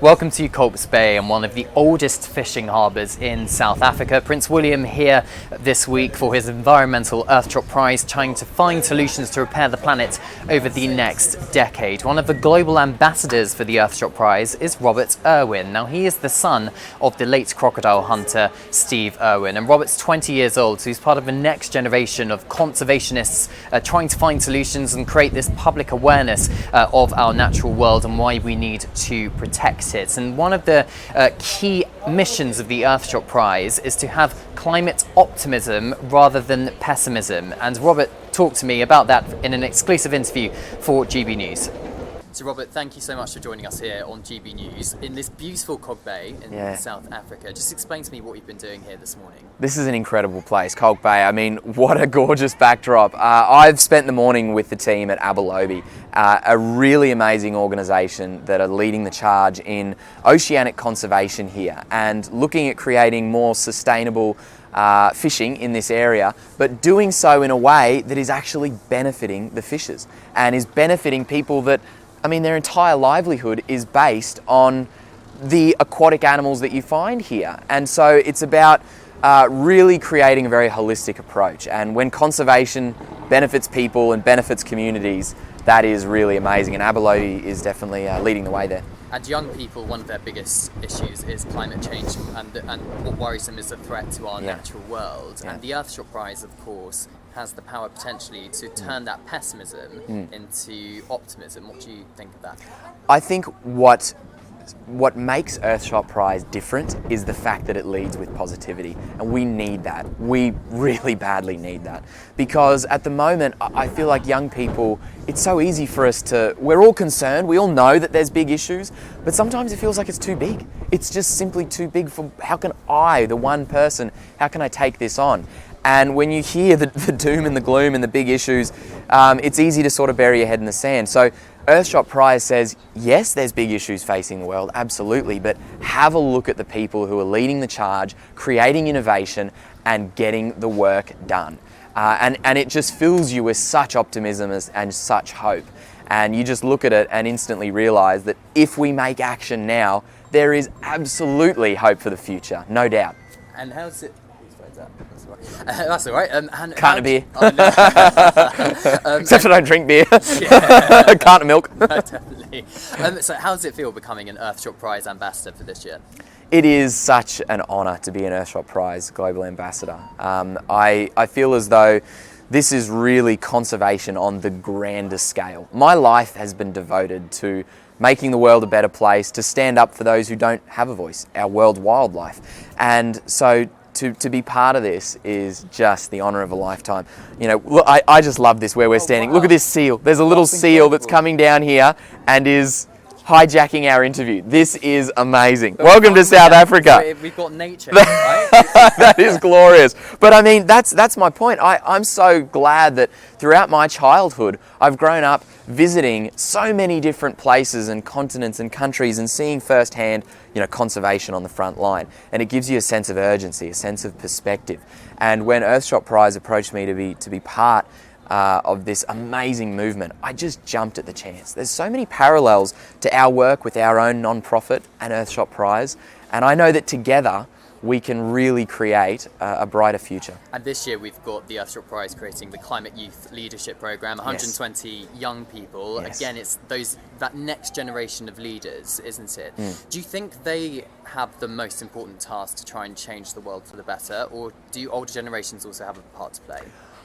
Welcome to Colb's Bay and one of the oldest fishing harbours in South Africa. Prince William here this week for his environmental Earthshot Prize, trying to find solutions to repair the planet over the next decade. One of the global ambassadors for the Earthshot Prize is Robert Irwin. Now, he is the son of the late crocodile hunter Steve Irwin, and Robert's 20 years old, so he's part of the next generation of conservationists trying to find solutions and create this public awareness of our natural world and why we need to protect it. And one of the key missions of the Earthshot Prize is to have climate optimism rather than pessimism. And Robert talked to me about that in an exclusive interview for GB News. So Robert, thank you so much for joining us here on GB News in this beautiful Colb Bay in South Africa. Just explain to me what you've been doing here this morning. This is an incredible place, Colb Bay. I mean, what a gorgeous backdrop. I've spent the morning with the team at Abelobi, a really amazing organisation that are leading the charge in oceanic conservation here and looking at creating more sustainable fishing in this area, but doing so in a way that is actually benefiting the fishers and is benefiting people that, I mean, their entire livelihood is based on the aquatic animals that you find here. And so it's about really creating a very holistic approach. And when conservation benefits people and benefits communities, that is really amazing. And Abelobi is definitely leading the way there. And young people, one of their biggest issues is climate change, and what worries them is the threat to our natural world. And the Earthshot Prize, of course, has the power potentially to turn that pessimism into optimism. What do you think of that? I think what makes Earthshot Prize different is the fact that it leads with positivity, and we need that. We really badly need that, because at the moment I feel like young people, it's so easy for us to, we're all concerned, we all know that there's big issues, but sometimes it feels like it's too big. It's just simply too big for, how can I, the one person, how can I take this on? And when you hear the doom and the gloom and the big issues, it's easy to sort of bury your head in the sand. So Earthshot Prize says, yes, there's big issues facing the world, absolutely, but have a look at the people who are leading the charge, creating innovation and getting the work done. And it just fills you with such optimism and such hope. And you just look at it and instantly realise that if we make action now, there is absolutely hope for the future, no doubt. And how's it? That's all right. Can't of beer. Oh, no. Except I don't drink beer. Can't of milk. No, definitely. So how does it feel becoming an Earthshot Prize ambassador for this year? It is such an honour to be an Earthshot Prize Global Ambassador. I feel as though this is really conservation on the grandest scale. My life has been devoted to making the world a better place, to stand up for those who don't have a voice, our world wildlife. And so to be part of this is just the honour of a lifetime. You know, look, I just love this where we're standing. Wow. Look at this seal. There's a little seal that's coming down here and is hijacking our interview. This is amazing. Welcome to South Africa. So we've got nature, right? That is glorious. But I mean, that's my point. I'm so glad that throughout my childhood, I've grown up visiting so many different places and continents and countries and seeing firsthand, you know, conservation on the front line. And it gives you a sense of urgency, a sense of perspective. And when Earthshot Prize approached me to be part of this amazing movement, I just jumped at the chance. There's so many parallels to our work with our own non-profit and Earthshot Prize, and I know that together we can really create a brighter future. And this year we've got the Earthshot Prize creating the Climate Youth Leadership Programme, 120 young people. Yes. Again, it's that next generation of leaders, isn't it? Do you think they have the most important task to try and change the world for the better, or do older generations also have a part to play?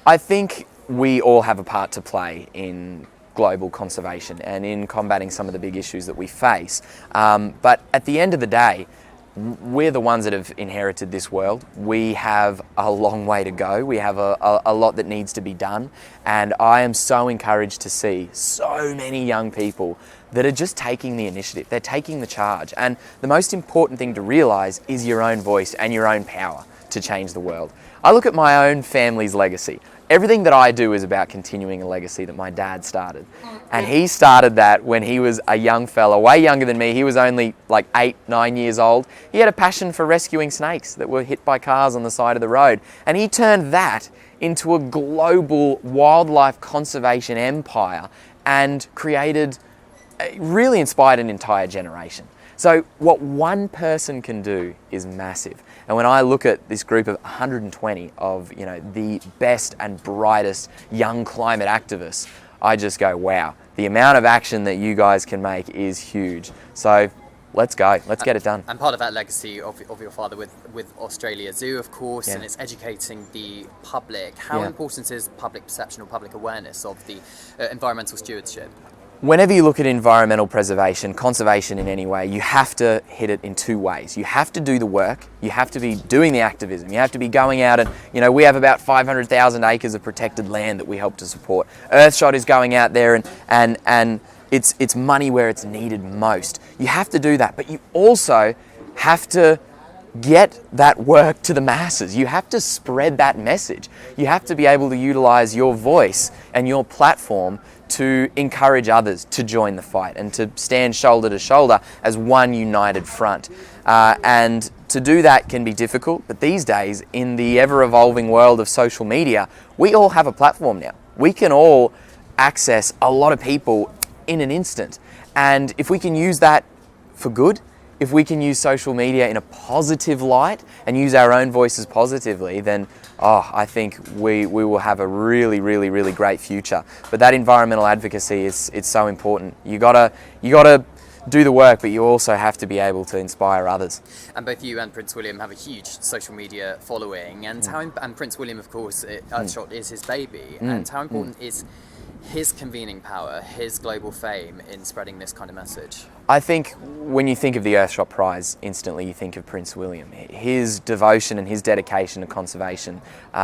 I think we all have a part to play in global conservation and in combating some of the big issues that we face. But at the end of the day, we're the ones that have inherited this world. We have a long way to go. We have a lot that needs to be done. And I am so encouraged to see so many young people that are just taking the initiative. They're taking the charge. And the most important thing to realise is your own voice and your own power to change the world. I look at my own family's legacy. Everything that I do is about continuing a legacy that my dad started. And he started that when he was a young fella, way younger than me. He was only like 8, 9 years old. He had a passion for rescuing snakes that were hit by cars on the side of the road. And he turned that into a global wildlife conservation empire and really inspired an entire generation. So what one person can do is massive. And when I look at this group of 120 of, you know, the best and brightest young climate activists, I just go, wow, the amount of action that you guys can make is huge. So let's go. Let's get it done. And part of that legacy of your father with Australia Zoo, of course, Yeah. and it's educating the public. How Yeah. important is public perception or public awareness of the environmental stewardship? Whenever you look at environmental preservation, conservation in any way, you have to hit it in two ways. You have to do the work, you have to be doing the activism, you have to be going out and, you know, we have about 500,000 acres of protected land that we help to support. Earthshot is going out there and it's money where it's needed most. You have to do that, but you also have to get that work to the masses. You have to spread that message. You have to be able to utilize your voice and your platform to encourage others to join the fight and to stand shoulder to shoulder as one united front. And to do that can be difficult, but these days, in the ever-evolving world of social media, we all have a platform now. We can all access a lot of people in an instant. And if we can use that for good, if we can use social media in a positive light and use our own voices positively, then I think we will have a really, really, really great future. But that environmental advocacy it's so important. You gotta do the work, but you also have to be able to inspire others. And both you and Prince William have a huge social media following, and and Prince William, of course, Earthshot is his baby. And how important is his convening power, his global fame in spreading this kind of message? I think when you think of the Earthshot Prize, instantly you think of Prince William. His devotion and his dedication to conservation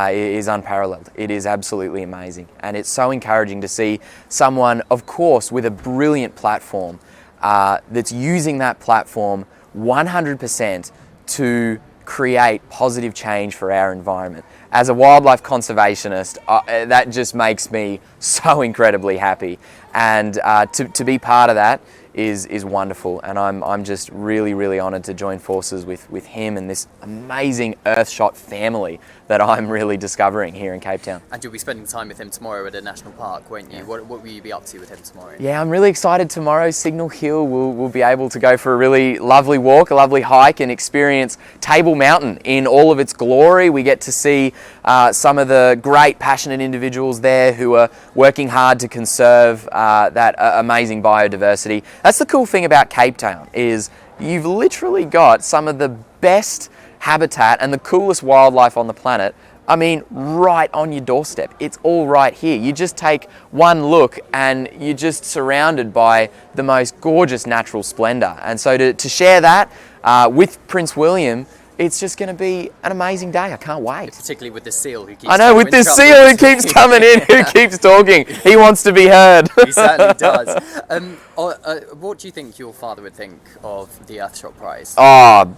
is unparalleled. It is absolutely amazing. And it's so encouraging to see someone, of course, with a brilliant platform that's using that platform 100% to create positive change for our environment. As a wildlife conservationist, that just makes me so incredibly happy. And to be part of that is wonderful. And I'm just really, really honoured to join forces with him and this amazing Earthshot family that I'm really discovering here in Cape Town. And you'll be spending time with him tomorrow at a national park, won't you? Yeah. What will you be up to with him tomorrow? Yeah, I'm really excited. Tomorrow, Signal Hill, we'll be able to go for a really lovely walk, a lovely hike, and experience Table Mountain in all of its glory. We get to see some of the great, passionate individuals there who are working hard to conserve that amazing biodiversity. That's the cool thing about Cape Town, is you've literally got some of the best habitat and the coolest wildlife on the planet. I mean, right on your doorstep. It's all right here. You just take one look and you're just surrounded by the most gorgeous natural splendor. And so to share that with Prince William, it's just going to be an amazing day. I can't wait. Particularly with the seal who keeps I know, with this seal who keeps coming in, who keeps talking. He wants to be heard. He certainly does. What do you think your father would think of the Earthshot Prize? Oh,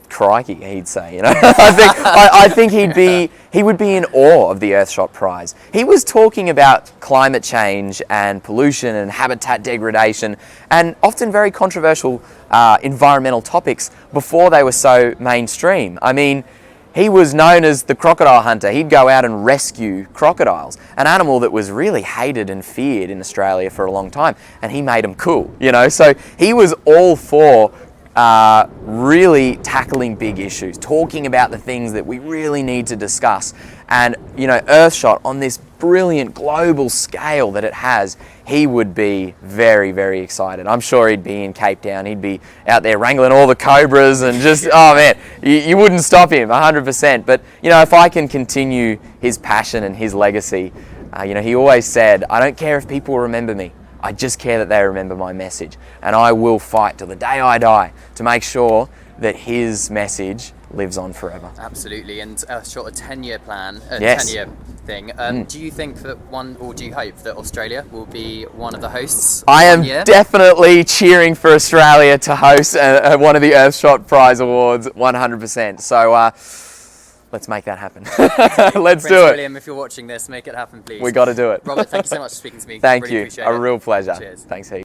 crikey, he'd say, you know. I think he would be in awe of the Earthshot Prize. He was talking about climate change and pollution and habitat degradation and often very controversial environmental topics before they were so mainstream. I mean, he was known as the crocodile hunter. He'd go out and rescue crocodiles, an animal that was really hated and feared in Australia for a long time, and he made them cool, you know. So he was all for really tackling big issues, talking about the things that we really need to discuss. And, you know, Earthshot, on this brilliant global scale that it has, he would be very, very excited. I'm sure he'd be in Cape Town. He'd be out there wrangling all the cobras and just, oh man, you wouldn't stop him, 100%. But, you know, if I can continue his passion and his legacy, you know, he always said, I don't care if people remember me. I just care that they remember my message, and I will fight till the day I die to make sure that his message lives on forever. Absolutely, and Earthshot, a 10-year plan, Yes. 10-year thing. Do you think that do you hope that Australia will be one of the hosts? I am 1 year? definitely cheering for Australia to host one of the Earthshot Prize Awards, 100%. So let's make that happen. Let's do it. William, if you're watching this, make it happen, please. We got to do it. Robert, thank you so much for speaking to me. Thank Really you. appreciate A it. real pleasure. Cheers. Thanks, heaps.